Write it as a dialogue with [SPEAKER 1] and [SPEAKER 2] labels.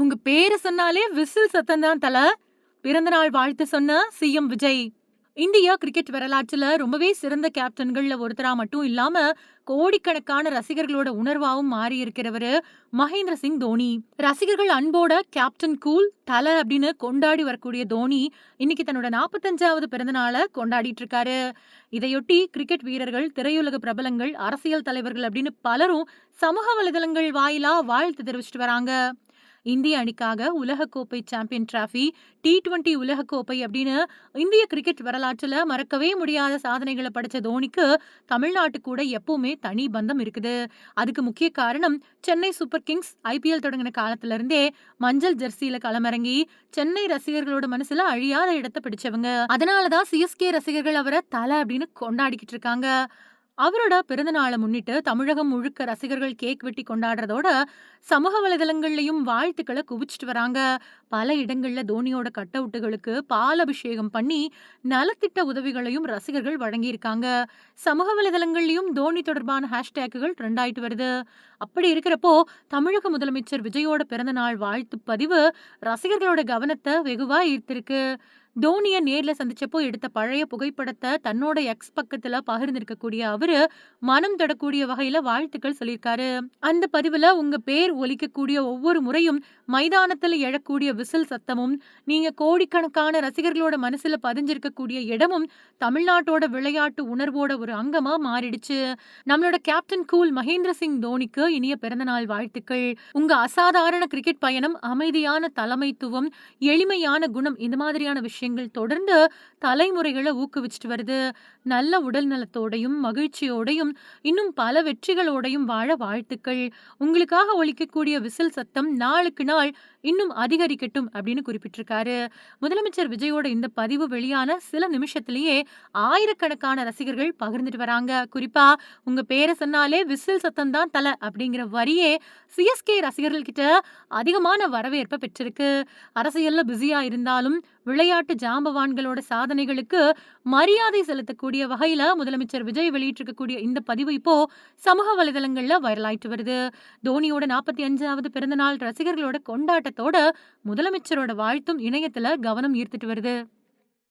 [SPEAKER 1] உங்க பேரு சொன்னாலே விசில் சத்தம் தான் தல. பிறந்தநாள் வாழ்த்து சொன்ன சிஎம் விஜய். இந்தியா கிரிக்கெட் வரலாற்றுல ரொம்பவே சிறந்த கேப்டன்கள்ல ஒருத்தரா மட்டும் இல்லாம, கோடிக்கணக்கான ரசிகர்களோட உணர்வாவும் மாறி இருக்கிறவரு மகேந்திர சிங் தோனி. ரசிகர்கள் அன்போட கேப்டன் கூல், தல அப்படின்னு கொண்டாடி வரக்கூடிய தோனி, இன்னைக்கு தன்னோட 45வது பிறந்த நாள கொண்டாடிட்டு இருக்காரு. இதையொட்டி கிரிக்கெட் வீரர்கள், திரையுலக பிரபலங்கள், அரசியல் தலைவர்கள் அப்படின்னு பலரும் சமூக வலைதளங்கள் வாயிலா வாழ்த்து தெரிவிச்சிட்டு வராங்க. இந்திய அணிக்காக உலகக்கோப்பை சாம்பியன் டிராபி, T20 உலகக்கோப்பை அப்படின்னு இந்திய கிரிக்கெட் வரலாற்றுல மறக்கவே முடியாத சாதனைகளை படைச்ச தோனிக்கு தமிழ்நாட்டு கூட எப்பவுமே தனி பந்தம் இருக்குது. அதுக்கு முக்கிய காரணம் சென்னை சூப்பர் கிங்ஸ் IPL தொடங்கின காலத்துல இருந்தே மஞ்சள் ஜெர்சியில களமிறங்கி சென்னை ரசிகர்களோட மனசுல அழியாத இடத்தை பிடிச்சவங்க. அதனாலதான் CSK ரசிகர்கள் அவரை தல அப்படின்னு கொண்டாடிக்கிட்டு இருக்காங்க. அவரோட பிறந்த நாளை முன்னிட்டு தமிழகம் முழுக்க ரசிகர்கள் கேக் வெட்டி கொண்டாடுறதோட சமூக வலைதளங்கள்லயும் வாழ்த்துக்களை குவிச்சிட்டு வராங்க. பல இடங்கள்ல தோனியோட கட் அவுட்டுகளுக்கு பால் அபிஷேகம் பண்ணி நலத்திட்ட உதவிகளையும் ரசிகர்கள் வழங்கியிருக்காங்க. சமூக வலைதளங்கள்லயும் தோனி தொடர்பான ஹேஷ்டேக்குகள் ட்ரெண்ட் ஆயிட்டு வருது. அப்படி இருக்கிறப்போ தமிழக முதலமைச்சர் விஜயோட பிறந்த நாள் வாழ்த்து பதிவு ரசிகர்களோட கவனத்தை வெகுவா ஈர்த்திருக்கு. தோனிய நேர்ல சந்திச்சப்போ எடுத்த பழைய புகைப்படத்தை தன்னோட எக்ஸ் பக்கத்துல பகிர்ந்திருக்கக்கூடிய அவரு மனம் தொடக்கூடிய வகையில வாழ்த்துக்கள் சொல்லியிருக்காரு. அந்த பதிவுல உங்க பேர் ஒலிக்கக்கூடிய ஒவ்வொரு முறையும் மைதானத்துல எழக்கூடிய விசில் சத்தமும், நீங்க கோடிக்கணக்கான ரசிகர்களோட மனசுல பதிஞ்சிருக்கக்கூடிய இடமும் தமிழ்நாட்டோட விளையாட்டு உணர்வோட ஒரு அங்கமா மாறிடுச்சு. நம்மளோட கேப்டன் கூல் மகேந்திர சிங் தோனிக்கு இனிய பிறந்தநாள் வாழ்த்துக்கள். உங்க அசாதாரண கிரிக்கெட் பயணம், அமைதியான தலைமைத்துவம், எளிமையான குணம், இந்த மாதிரியான விஷயங்கள் தொடர்ந்து தலைமுறைகளை ஊக்குவிச்சிட்டு வருது. நல்ல உடல் நலத்தோடையும் மகிழ்ச்சியோடையும் இன்னும் பல வெற்றிகளோடையும் வாழ வாழ்த்துக்கள். உங்களுக்காக ஒலிக்கக்கூடிய விசில் சத்தம் நாளுக்கு நாள் இன்னும் அதிகரிக்கட்டும் அப்படின்னு குறிப்பிட்டிருக்காரு. முதலமைச்சர் விஜயோட இந்த பதிவு வெளியான சில நிமிஷத்திலேயே ஆயிரக்கணக்கான ரசிகர்கள் பகிர்ந்துட்டு வராங்க. குறிப்பா உங்க பேரை சொன்னாலே விசில் சத்தம் தான் தல அப்படிங்கிற வரியே CSK ரசிகர்கள் கிட்ட அதிகமான வரவேற்பை பெற்றிருக்கு. அரசியல்ல பிஸியா இருந்தாலும் விளையாட்டு ஜாம்பவான்களோட சாதனைகளுக்கு மரியாதை செலுத்தக்கூடிய வகையில முதலமைச்சர் விஜய் வெளியிட்டிருக்கக்கூடிய இந்த பதிவு இப்போ சமூக வலைதளங்கள்ல வைரலாயிட்டு வருது. தோனியோட 45வது பிறந்த நாள் ரசிகர்களோட கொண்டாட்டத்தோட முதலமைச்சரோட வாழ்த்தும் இணையத்துல கவனம் ஈர்த்துட்டு வருது.